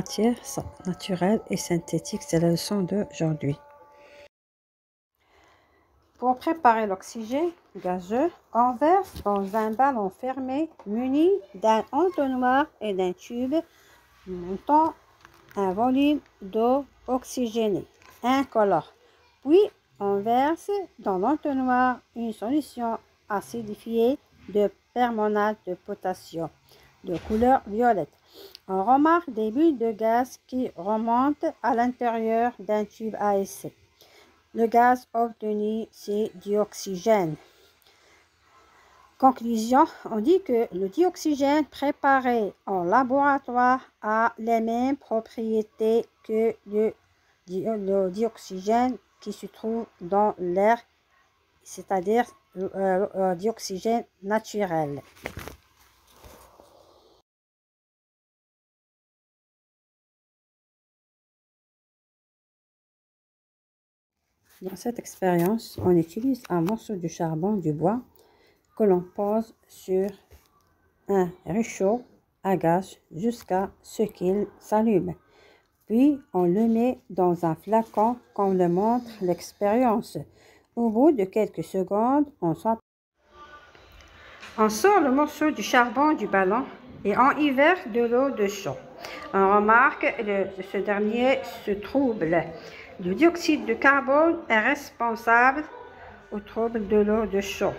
matières naturelles et synthétiques. C'est la leçon d'aujourd'hui. Pour préparer l'oxygène gazeux, on verse dans un ballon fermé muni d'un entonnoir et d'un tube montant un volume d'eau oxygénée incolore. Puis, on verse dans l'entonnoir une solution acidifiée de permanganate de potassium de couleur violette. On remarque des bulles de gaz qui remontent à l'intérieur d'un tube à essai. Le gaz obtenu, c'est dioxygène. Conclusion, on dit que le dioxygène préparé en laboratoire a les mêmes propriétés que le dioxygène qui se trouve dans l'air, c'est-à-dire le dioxygène naturel. Dans cette expérience, on utilise un morceau de charbon du bois que l'on pose sur un réchaud à gaz jusqu'à ce qu'il s'allume. Puis, on le met dans un flacon comme le montre l'expérience. Au bout de quelques secondes, on sort le morceau du charbon du ballon et on y verse de l'eau de chaud. On remarque que ce dernier se trouble. Le dioxyde de carbone est responsable au trouble de l'eau de chaud.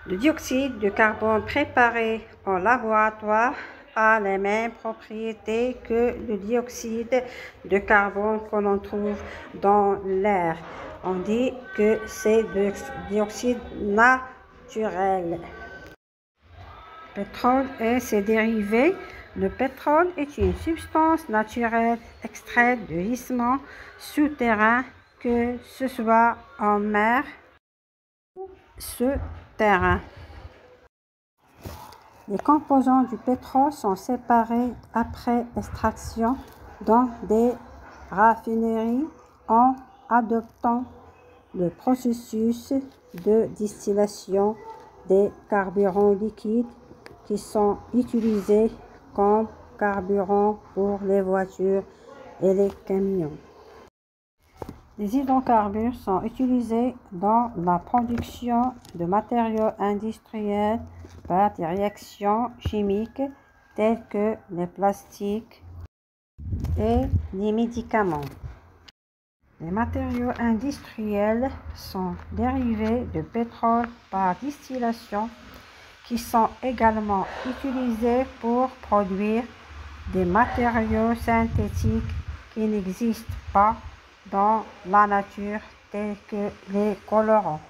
Le dioxyde de carbone préparé en laboratoire a les mêmes propriétés que le dioxyde de carbone que l'on trouve dans l'air. On dit que c'est du dioxyde naturel. Pétrole et ses dérivés. Le pétrole est une substance naturelle extraite de gisements souterrains, que ce soit en mer ou souterrain. Les composants du pétrole sont séparés après extraction dans des raffineries en adoptant le processus de distillation des carburants liquides qui sont utilisés comme carburant pour les voitures et les camions. Les hydrocarbures sont utilisés dans la production de matériaux industriels par des réactions chimiques telles que les plastiques et les médicaments. Les matériaux industriels sont dérivés de pétrole par distillation qui sont également utilisés pour produire des matériaux synthétiques qui n'existent pas dans la nature, tels que les colorants.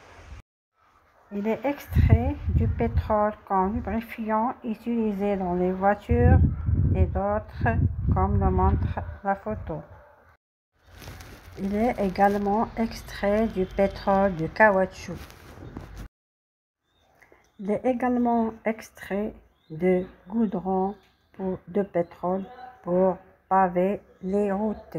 Il est extrait du pétrole comme lubrifiant utilisé dans les voitures et d'autres, comme le montre la photo. Il est également extrait du pétrole de caoutchouc. Il est également extrait de goudron de pétrole pour paver les routes.